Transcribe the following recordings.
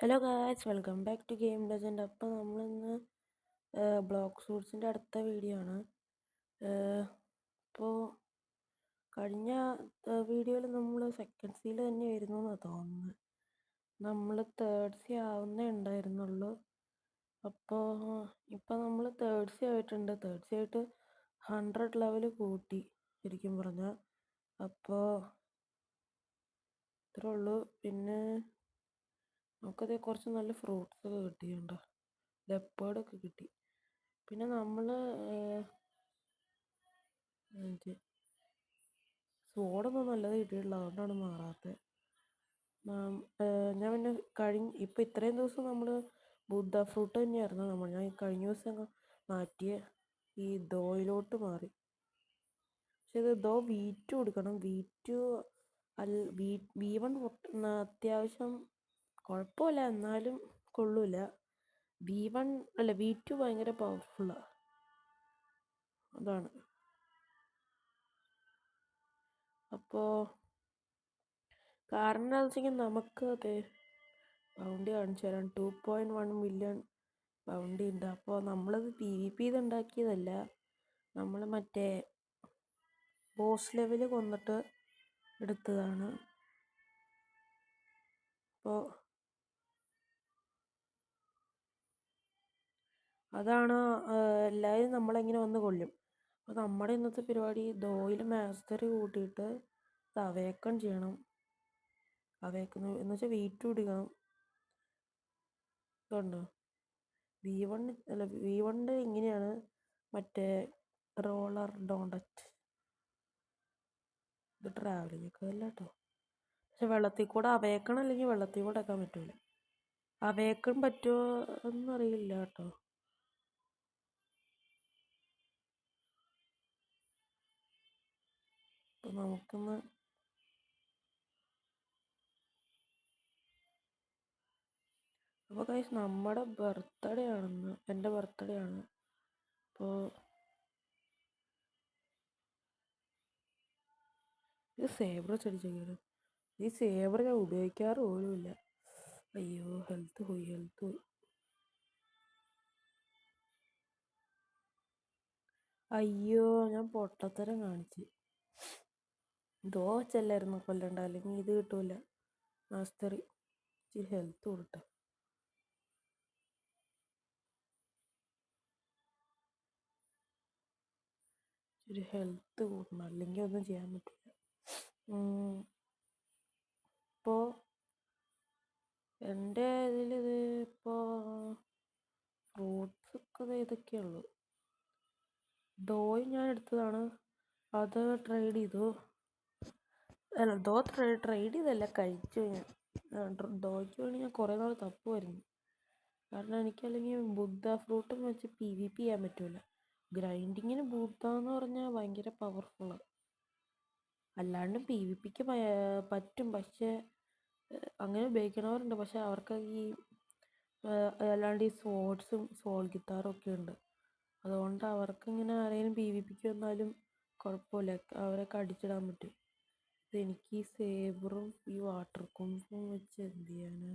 Hello guys, welcome back to game legend. അപ്പോൾ നമ്മളിന്ന് block സൂട്ട്സിൻ്റെ അടുത്ത വീഡിയോ ആണ്. ഇപ്പോൾ കഴിഞ്ഞ വീഡിയോയിൽ നമ്മൾ സെക്കൻഡ് സീൽ തന്നെ വരുന്നു എന്നാണ് തോന്നുന്നത്. നമ്മൾ തേർഡ് സി ആവുന്നേ ഉണ്ടായിരുന്നുള്ളൂ. അപ്പോൾ ഇപ്പോൾ നമ്മൾ തേർഡ് സി ആയിട്ടുണ്ട്. തേർഡ് സി ആയിട്ട് 100 ലെവൽ കൂട്ടി ശരിക്കും പറഞ്ഞാൽ. അപ്പോൾ ഇത്രേ ഉള്ളൂ. പിന്നെ നമുക്കത് കുറച്ച് നല്ല ഫ്രൂട്ട്സ് ഒക്കെ കിട്ടിയിട്ടുണ്ടോ, ലെപ്പേർഡൊക്കെ കിട്ടി. പിന്നെ നമ്മൾ സോഡൊന്നും നല്ലത് കിട്ടിയിട്ടില്ല, അതുകൊണ്ടാണ് മാറാത്തത്. ഞാൻ പിന്നെ ഇപ്പം ഇത്രയും ദിവസം നമ്മൾ ബുദ്ധ ഫ്രൂട്ട് തന്നെയായിരുന്നു ഞാൻ കഴിഞ്ഞ ദിവസം മാറ്റിയ ഈ ദോയിലോട്ട് മാറി. പക്ഷെ ഇത് ദോ V2 കൊടുക്കണം. V2 V1 അത്യാവശ്യം കുഴപ്പമില്ല, എന്നാലും കൊള്ളൂല. V2 ഭയങ്കര പവർഫുള്ളാണ്, അതാണ്. അപ്പോൾ കാരണം എന്താണെന്ന് വെച്ചെങ്കിൽ നമുക്ക് ബൗണ്ടി കാണിച്ചു തരാം. 2.1 മില്യൺ ബൗണ്ടി ഉണ്ട്. അപ്പോൾ നമ്മളത് PvP ചെയ്ത് ഉണ്ടാക്കിയതല്ല, നമ്മൾ മറ്റേ ബോസ് ലെവൽ കൊന്നിട്ട് എടുത്തതാണ്. അപ്പോൾ അതാണ് എല്ലാവരും നമ്മളെങ്ങനെ വന്ന് കൊല്ലും. അപ്പോൾ നമ്മുടെ ഇന്നത്തെ പരിപാടി ദോയിൽ മാസ്റ്ററി കൂട്ടിയിട്ട് അവേക്കൺ ചെയ്യണം. അവേക്കൺ എന്ന് വെച്ചാൽ V2 എടുക്കണം. ഇതുണ്ടോ V1 ഇങ്ങനെയാണ്. മറ്റേ റോളർ ഡോണ്ടറ്റ് ഇത് ട്രാവലിംഗ് ഒക്കെ അല്ല കേട്ടോ. പക്ഷെ വെള്ളത്തിൽ കൂടെ അവേക്കണം, അല്ലെങ്കിൽ വെള്ളത്തിൽ കൂടെ ആക്കാൻ പറ്റൂല. അവേക്കൺ പറ്റുമോ എന്നറിയില്ല കേട്ടോ. അപ്പം നമുക്കൊന്ന് അപ്പോൾ ഗൈസ്, നമ്മുടെ ബർത്ത്ഡേ ആണെന്ന്, എൻ്റെ ബർത്ത്ഡേ ആണ്. അപ്പോൾ ഇത് സേബ്ര ചടിച്ചേക്കാണ്. ഈ സേബ്ര ഞാൻ ഉപയോഗിക്കാറ് പോലുമില്ല. അയ്യോ, ഹെൽത്ത് പോയി. അയ്യോ, ഞാൻ പൊട്ടത്തരം കാണിച്ച്. ദോച്ചല്ലായിരുന്നു കൊല്ലണ്ട, അല്ലെങ്കിൽ ഇത് കിട്ടൂല മാസ്റ്ററി. ഇച്ചിരി ഹെൽത്ത് കൊടുട്ടെ. ഇച്ചിരി ഹെൽത്ത് കൂട്ടണം, അല്ലെങ്കിൽ ഒന്നും ചെയ്യാൻ പറ്റില്ല. ഇപ്പോൾ എൻ്റെ ഇതിലിത് ഇപ്പോൾ ഫ്രൂട്ട്സ് ഒക്കെ ഇതൊക്കെയുള്ളൂ. ദോയ് ഞാൻ എടുത്തതാണ്, അത് ട്രേഡ് ചെയ്തു. അല്ല, ട്രേഡ് ചെയ്തല്ല, കഴിച്ചു ഞാൻ. ദോയ്ക്ക് വേണ്ടി ഞാൻ കുറേ നാൾ തപ്പുമായിരുന്നു. കാരണം എനിക്കല്ലെങ്കിൽ ബുദ്ധ ഫ്രൂട്ടും വെച്ച് PvP ചെയ്യാൻ പറ്റൂല. ഗ്രൈൻഡിങ്ങിന് ബുദ്ധ എന്ന് പറഞ്ഞാൽ ഭയങ്കര പവർഫുള്ളാണ്. അല്ലാണ്ട് PvPക്ക് പറ്റും, പക്ഷേ അങ്ങനെ ഉപയോഗിക്കണവരുണ്ട്. പക്ഷെ അവർക്ക് ഈ അല്ലാണ്ട് ഈ സ്വോർഡ്സും സോൾ ഗിത്താറും ഒക്കെ ഉണ്ട്. അതുകൊണ്ട് അവർക്കിങ്ങനെ ആരെങ്കിലും PvPക്ക് വന്നാലും കുഴപ്പമില്ല, അവരൊക്കെ അടിച്ചിടാൻ പറ്റും. എനിക്ക് ഈ സേബറും ഈ വാട്ടർ കുംഫും വെച്ച് എന്ത് ചെയ്യാനാ?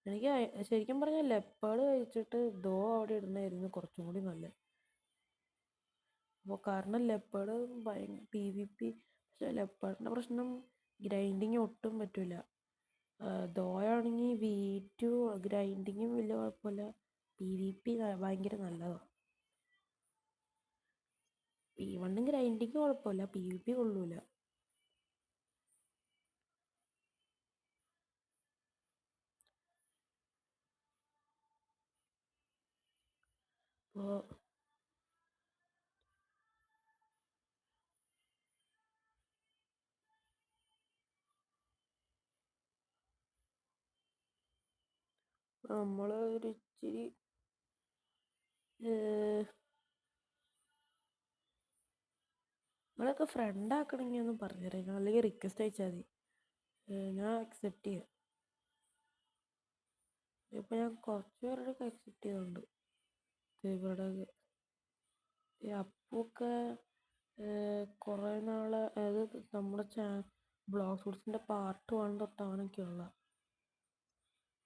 എനിക്ക് ശരിക്കും പറഞ്ഞാൽ ലെപ്പേർഡ് കഴിച്ചിട്ട് ദോ അവിടെ ഇടുന്നതായിരുന്നു കുറച്ചും കൂടി നല്ലത്. അപ്പോൾ കാരണം ലെപ്പേർഡ് PvP, പക്ഷേ ലെപ്പേർഡിൻ്റെ പ്രശ്നം ഗ്രൈൻഡിങ് ഒട്ടും പറ്റില്ല. ദോയാണെങ്കിൽ V2 ഗ്രൈൻഡിങ്ങും വലിയ കുഴപ്പമില്ല, PvP ഭയങ്കര നല്ലതാണ്. V1 ഗ്രൈൻഡിങ് കുഴപ്പമില്ല, PvP കൊള്ളൂല. അപ്പോൾ നമ്മൾ ഒരു ഇച്ചിരി നിങ്ങളൊക്കെ ഫ്രണ്ട് ആക്കണമെങ്കിൽ ഒന്ന് പറഞ്ഞുതരാം, അല്ലെങ്കിൽ റിക്വസ്റ്റ് അയച്ചാൽ മതി, ഞാൻ അക്സെപ്റ്റ് ചെയ്യാം. ഇപ്പം ഞാൻ കുറച്ച് പേരുടെയൊക്കെ അക്സെപ്റ്റ് ചെയ്തിട്ടുണ്ട്. ഇവിടെ ഈ അപ്പൊക്കെ കുറേ നാൾ, അതായത് നമ്മുടെ ബ്ലോക്ക് സൂട്ട്സിൻ്റെ പാർട്ട് 1 തൊട്ട് അവനൊക്കെയുള്ള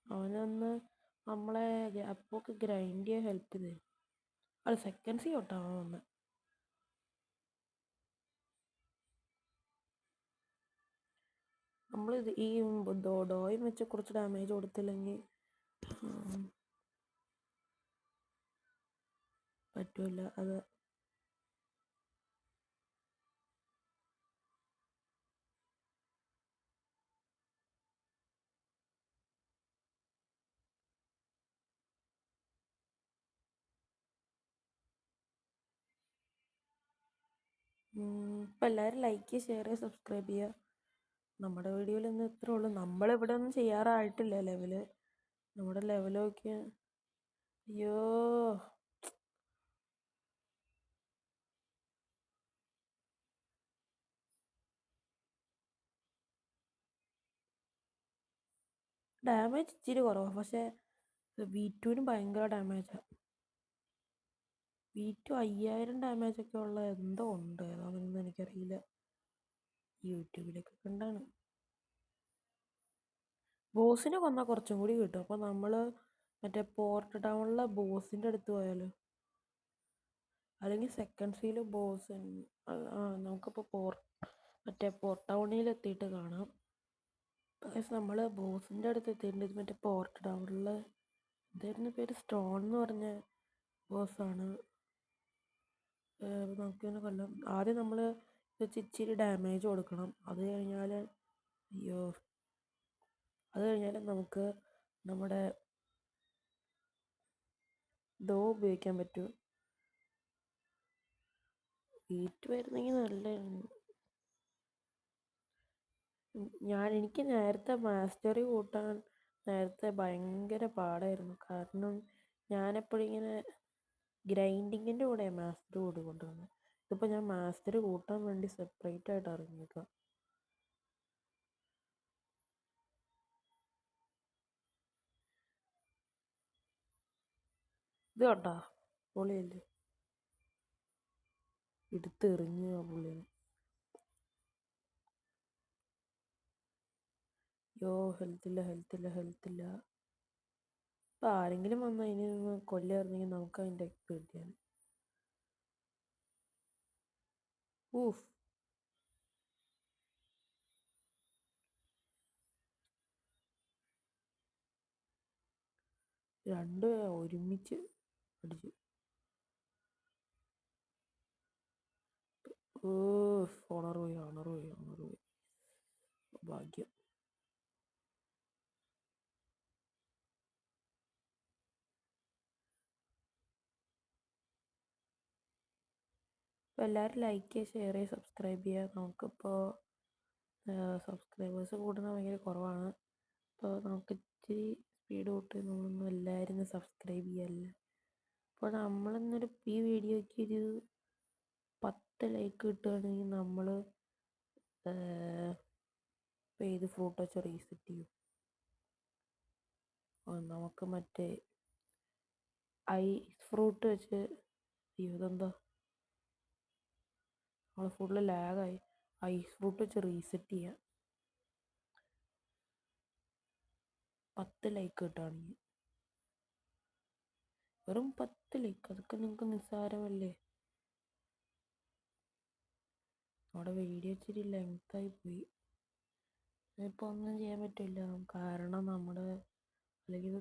അവനന്ന് നമ്മളെ ഗ്യാപ്പൊക്കെ ഗ്രൈൻഡ് ചെയ്യാൻ ഹെൽപ്പ് ചെയ്തേ. അത് സെക്കൻഡ്സ് തൊട്ടാണ് വന്നത്. നമ്മളിത് ഈ ഡോയും വെച്ച് കുറച്ച് ഡാമേജ് കൊടുത്തില്ലെങ്കിൽ പറ്റൂല. അത് ഇപ്പം എല്ലാവരും ലൈക്ക് ഷെയർ ചെയ്യുക, സബ്സ്ക്രൈബ് ചെയ്യുക. നമ്മുടെ വീഡിയോയിലൊന്നും ഇത്രേ ഉള്ളൂ. നമ്മളിവിടെ ഒന്നും ചെയ്യാറായിട്ടില്ല ലെവല്. നമ്മുടെ ലെവലൊക്കെ അയ്യോ ഡാമേജ് ഇച്ചിരി കുറവാണ്. പക്ഷേ V2 ഭയങ്കര ഡാമേജാണ്. V2 5000 ഡാമേജൊക്കെ ഉള്ള എന്തോ ഉണ്ട്. അതൊന്നും എനിക്കറിയില്ല. യൂട്യൂബിലൊക്കെ കണ്ടാണ്. ബോസിനെ കൊന്നാൽ കുറച്ചും കൂടി കിട്ടും. അപ്പോൾ നമ്മൾ മറ്റേ പോർട്ട് ടൗണിലെ ബോസിൻ്റെ അടുത്ത് പോയാലോ? അല്ലെങ്കിൽ സെക്കൻഡ്സിൽ ബോസ് നമുക്കിപ്പോൾ മറ്റേ പോർട്ട് ടൗണിൽ എത്തിയിട്ട് കാണാം. പക്ഷേ നമ്മൾ ബോസിൻ്റെ അടുത്ത് എത്തിയിട്ടുണ്ട്. മറ്റേ പോർട്ട് ടൗണിൽ ഇതായിരുന്നു പേര്, സ്റ്റോൺ എന്ന് പറഞ്ഞ ബോസാണ്. നമുക്കിങ്ങനെ കൊല്ലാം. ആദ്യം നമ്മൾ ഇച്ചിരി ഡാമേജ് കൊടുക്കണം. അത് കഴിഞ്ഞാൽ നമുക്ക് നമ്മുടെ ഉപയോഗിക്കാൻ പറ്റും. V2 ആയിരുന്നെങ്കിൽ നല്ലതായിരുന്നു. എനിക്ക് നേരത്തെ മാസ്റ്ററി കൂട്ടാൻ ഭയങ്കര പാടായിരുന്നു. കാരണം ഞാനെപ്പോഴും ഇങ്ങനെ ഗ്രൈൻഡിങ്ങിൻ്റെ കൂടെയാണ് മാസ്റ്ററി കൊണ്ടുവന്നത്. ഇതിപ്പോൾ ഞാൻ മാസ്റ്ററി കൂട്ടാൻ വേണ്ടി സെപ്പറേറ്റ് ആയിട്ട് ഇറങ്ങിയേക്കാം. ഇത് കണ്ടാ പൊളിയല്ലേ? എടുത്തെറിഞ്ഞ് ആ പുള്ളിനെ. ഹെൽത്തില്ല. ഇപ്പം ആരെങ്കിലും വന്ന് അതിനെ നിന്ന് കൊല്ലായിരുന്നെങ്കിൽ നമുക്ക് അതിൻ്റെ എക്സ്പ് കിട്ടിയാണ്. ഊഫ്, രണ്ടുപേരെ ഒരുമിച്ച് അടിച്ചു. ഓണർ പോയി. ഭാഗ്യം. അപ്പോൾ എല്ലാവരും ലൈക്ക് ചെയ്യുക, ഷെയർ ചെയ്യുക, സബ്സ്ക്രൈബ് ചെയ്യുക. നമുക്കിപ്പോൾ സബ്സ്ക്രൈബേഴ്സ് കൂടുന്നത് ഭയങ്കര കുറവാണ്. അപ്പോൾ നമുക്ക് ഇച്ചിരി സ്പീഡ് കൂട്ടി നമ്മളൊന്നും എല്ലാവരും സബ്സ്ക്രൈബ് ചെയ്യല്ല. അപ്പോൾ നമ്മളിന്നൊരു ഈ വീഡിയോയ്ക്ക് ഒരു 10 ലൈക്ക് കിട്ടുകയാണെങ്കിൽ നമ്മൾ ഏത് ഫ്രൂട്ട് വെച്ച് റീസെറ്റ് ചെയ്യും. നമുക്ക് മറ്റേ ഐസ് ഫ്രൂട്ട് വെച്ച് ഇതെന്താ നമ്മൾ ഫുള്ള് ലാഗായി. ഐസ് ഫ്രൂട്ട് വെച്ച് റീസെറ്റ് ചെയ്യാം 10 ലൈക്ക് കിട്ടുകയാണെങ്കിൽ. വെറും 10 ലൈക്ക്, അതൊക്കെ നിങ്ങൾക്ക് നിസ്സാരമല്ലേ? നമ്മുടെ വീഡിയോ ഇച്ചിരി ലെങ്തായി പോയി. ഇപ്പോൾ ഒന്നും ചെയ്യാൻ പറ്റില്ല. കാരണം നമ്മുടെ അല്ലെങ്കിൽ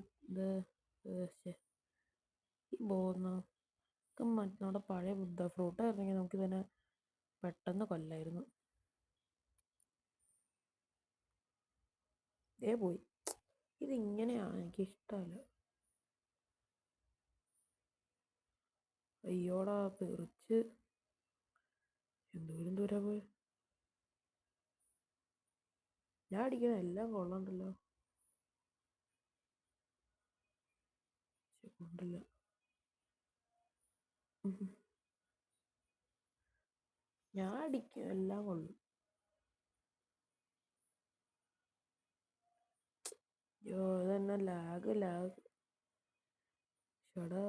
നമ്മുടെ പഴയ ബുദ്ധ ഫ്രൂട്ട് ആയിരുന്നെങ്കിൽ നമുക്കിതിനെ പെട്ടെന്ന് കൊല്ലായിരുന്നു. പോയി. ഇതിങ്ങനെയാണ്, എനിക്കിഷ്ടമല്ല. അയ്യോടാ, തെറിച്ച് എന്തോരം ദൂരം പോയി. ഞാൻ അടിക്കണ എല്ലാം കൊള്ളണ്ടല്ലോ. കൊണ്ടില്ല. ഞാൻ അടിക്കും, എല്ലാം കൊള്ളും. ഇതന്നെ ലാഗ്. ഷടാ,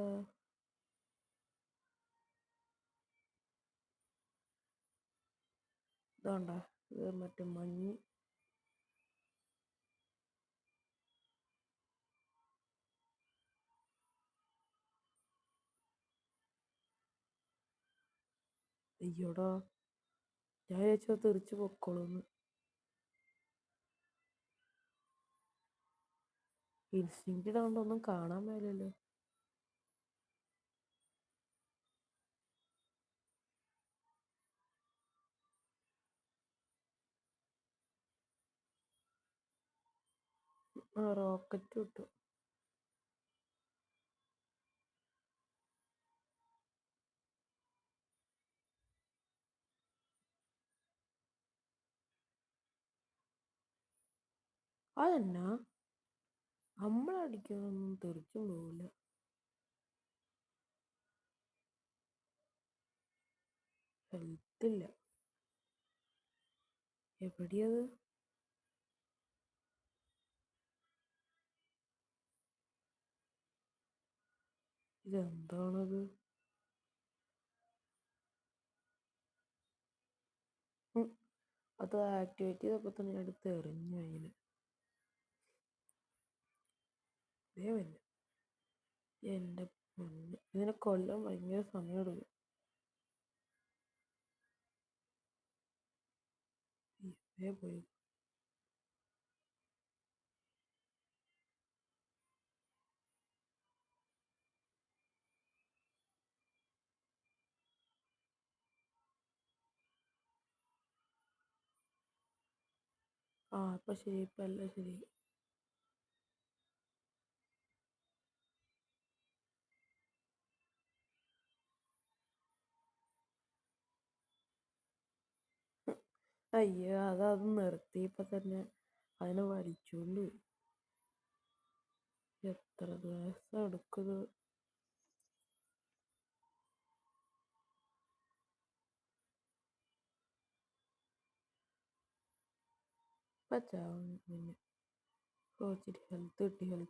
ഇതാണ്ടാ, ഇത് മറ്റേ മഞ്ഞ് അയ്യോടാ, ഞാൻ വിചാരിച്ചു അത് തെറിച്ച് പൊക്കോളൂന്ന്. ഇൻസ്റ്റിങ്ക്റ്റ് ഇടാണ്ട് ഒന്നും കാണാൻ മേലല്ലോ. ആ റോക്കറ്റ് വിട്ടു. അതെന്നാ നമ്മളടിക്കുന്നൊന്നും തെറിച്ചും പോവില്ല. ഹെൽത്തില്ല. എവിടെയത്? ഇതെന്താണത്? അത് ആക്ടിവേറ്റ് ചെയ്തപ്പോൾ തന്നെ ഞാൻ എടുത്ത് എറിഞ്ഞു അതിന്. ഇതേവല്ല എൻ്റെ പൊന്ന്, ഇതിനെ കൊല്ലാൻ ഭയങ്കര സമയം എടുക്കും. ഇതേ പോയി. ആ ഇപ്പം ശരി, ഇപ്പം എല്ലാം ശരി. അയ്യോ, അത് നിർത്തിയപ്പോൾ തന്നെ അതിനെ വലിച്ചുകൊണ്ട് പോയി. എത്ര ദിവസം എടുക്കുന്നത്? ഇപ്പം ചാവും പിന്നെ. ഓ ഇച്ചിരി ഹെൽത്ത്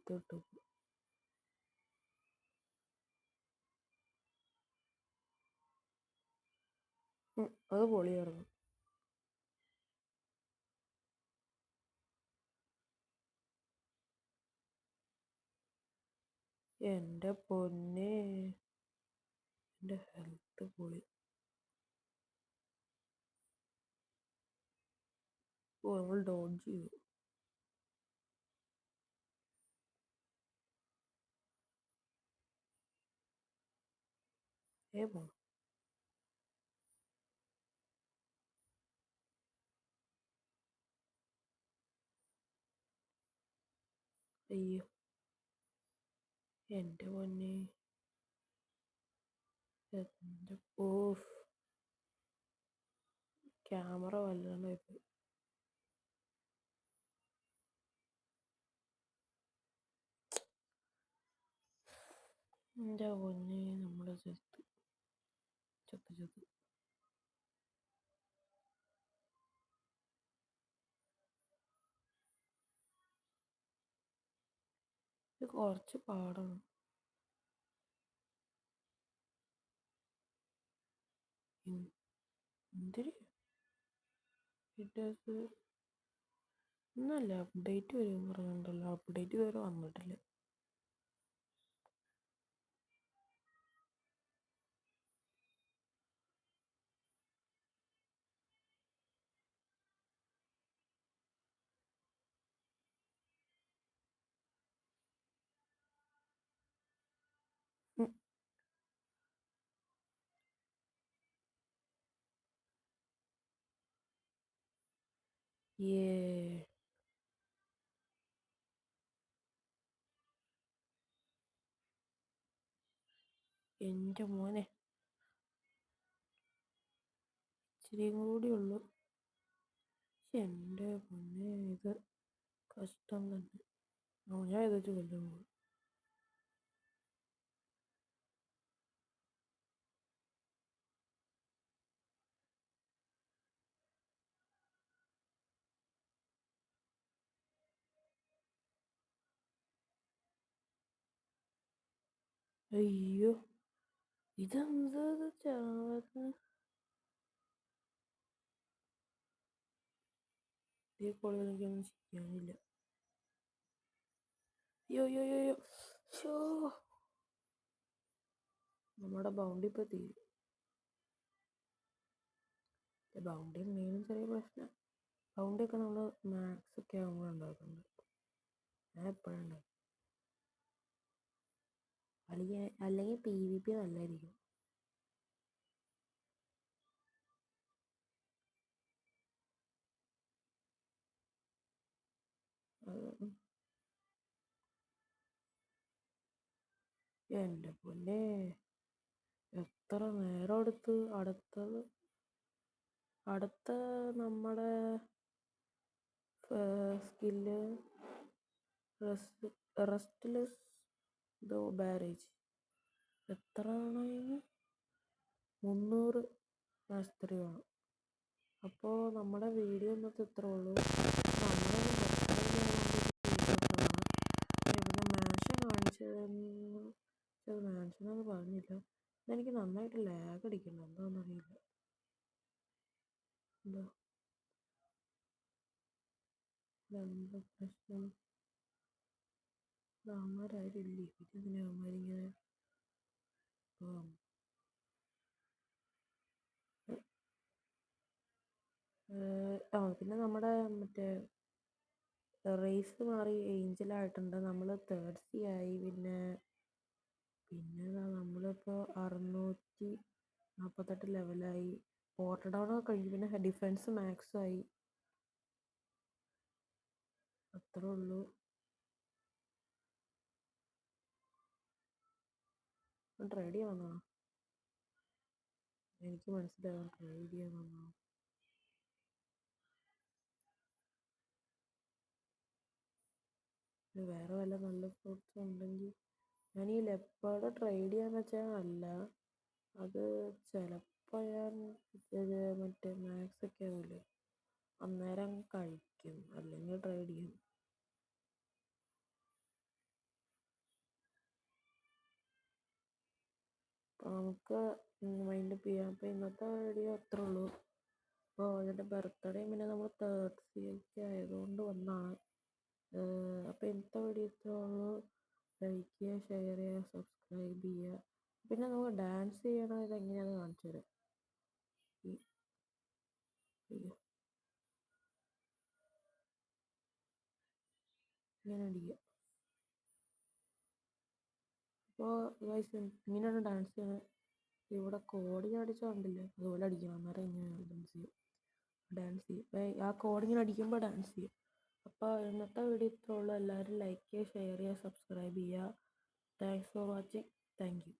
കിട്ടും. അത് പൊളിയായിരുന്നു. എൻ്റെ പൊന്നെ, എൻ്റെ ഹെൽത്ത് പൊളി. ഓ നമ്മൾ ഡോഡ്ജ് ചെയ്തു. പോണം. അയ്യോ എൻ്റെ പൊന്നെ, എൻ്റെ ഓഫ്, ക്യാമറ വല്ലാണ്ടായിപ്പോയി. എൻ്റെ പൊന്നെ, നമ്മുടെ ചത്ത്. ഇത് കുറച്ച് പാടാണ്. എന്തിന് വീഡിയോസ് ഒന്നല്ല, അപ്ഡേറ്റ് വരുമെന്ന് പറഞ്ഞിട്ടുണ്ടല്ലോ. അപ്ഡേറ്റ് ഇതുവരെ വന്നിട്ടില്ല. ഏ എൻ്റെ മോനെ, ഇച്ചിരിയും കൂടി ഉള്ളു. എൻ്റെ പൊന്നെ, ഇത് കഷ്ടം തന്നെ. ഞാൻ ഇത് വെച്ച് കൊല്ലാൻ പോകും. അയ്യോ, ഇതെന്താ ചാവുന്ന? ഈ കോളിൽ എനിക്കൊന്നും ചെയ്യാനില്ല. അയ്യോ അയ്യോ അയ്യോ, ഷോ, നമ്മുടെ ബൗണ്ടി ഇപ്പം തീരും. ബൗണ്ടി എന്തെങ്കിലും ചെറിയ പ്രശ്നം. ബൗണ്ടിയൊക്കെ നമ്മൾ മാത്സ് ഒക്കെ ആകുമ്പോൾ ഉണ്ടാക്കുന്നുണ്ട്. ഞാൻ എപ്പോഴും ഉണ്ടാക്കും. അല്ലെങ്കിൽ PvP നല്ലതായിരിക്കും. എൻ്റെ പൊന്നെ, എത്ര നേരം എടുത്ത് അടുത്ത നമ്മുടെ സ്കില്ല് റെസ്റ്റ്ലെസ് ദോ ബാരേജ് എത്ര ആണെങ്കിൽ 300 മാസ്റ്ററി വേണം. അപ്പോൾ നമ്മുടെ വീഡിയോ ഇന്നത്തെ ഇത്ര ഉള്ളൂ. നമ്മളൊന്ന് പിന്നെ മാൻഷൻ കാണിച്ചത് മാൻഷനൊന്നും പറഞ്ഞില്ല. ഇതെനിക്ക് നന്നായിട്ട് ലാഗ് അടിക്കണം, എന്താണെന്നറിയില്ല. എന്താ പ്രശ്നം? അവന്മാരാരും ഇല്ലേ? പിന്നെ അവന്മാരിങ്ങനെ പിന്നെ നമ്മുടെ മറ്റേ റേസ് മാറി ഏഞ്ചലായിട്ടുണ്ട്. നമ്മൾ തേർഡ് സി ആയി. പിന്നെ നമ്മളിപ്പോൾ 648 ലെവലായി. വാട്ടർ ഡൗൺ ഒക്കെ കഴിഞ്ഞു. പിന്നെ ഡിഫൻസ് മാക്സ് ആയി. അത്രേ ഉള്ളൂ. ട്രേഡ് ചെയ്യാൻ വന്നോ? എനിക്ക് മനസ്സിലാവും ട്രേഡ് ചെയ്യാൻ വന്നോ. വേറെ വല്ല നല്ല ഫ്രൂട്ട്സ് ഉണ്ടെങ്കിൽ ഞാൻ ഈ ലെപ്പേർഡ് ട്രേഡ് ചെയ്യാന്ന് വെച്ചാൽ അല്ല, അത് ചിലപ്പോൾ ഞാൻ മറ്റേ മാക്സ് ഒക്കെ ആവില്ലേ അന്നേരം കഴിക്കും, അല്ലെങ്കിൽ ട്രേഡ് ചെയ്യും. അപ്പോൾ നമുക്ക് വൈൻഡപ്പ് ചെയ്യാം. അപ്പോൾ ഇന്നത്തെ വീഡിയോ അത്രേ ഉള്ളൂ. അപ്പോൾ അതിൻ്റെ ബർത്ത്ഡേ പിന്നെ നമ്മൾ തേർഡ് സി ഒക്കെ ആയതുകൊണ്ട് വന്നതാണ്. അപ്പോൾ ഇന്നത്തെ വീഡിയോ ഇത്രേ ഉള്ളൂ. ലൈക്ക് ചെയ്യുക, ഷെയർ ചെയ്യുക, സബ്സ്ക്രൈബ് ചെയ്യുക. പിന്നെ നമുക്ക് ഡാൻസ് ചെയ്യണം, ഇതെങ്ങനെയാണെന്ന് കാണിച്ചു തരാം. ഇങ്ങനെ അടിക്കുക. അപ്പോൾ ഗൈസ് ഇങ്ങനെയാണ് ഡാൻസ് ചെയ്യുന്നത്. ഇവിടെ കോഡിങ് അടിച്ചാൽ കണ്ടില്ലേ, അതുപോലെ അടിക്കണം. അന്നേരം ഇങ്ങനെ ഡാൻസ് ചെയ്യും. ആ കോഡിങ്ങിന് അടിക്കുമ്പോൾ ഡാൻസ് ചെയ്യും. അപ്പോൾ ഇന്നത്തെ വീഡിയോ ഇത്രേ ഉള്ളൂ. എല്ലാവരും ലൈക്ക് ചെയ്യുക, ഷെയർ ചെയ്യുക, സബ്സ്ക്രൈബ് ചെയ്യുക. Thanks for watching. Thank you.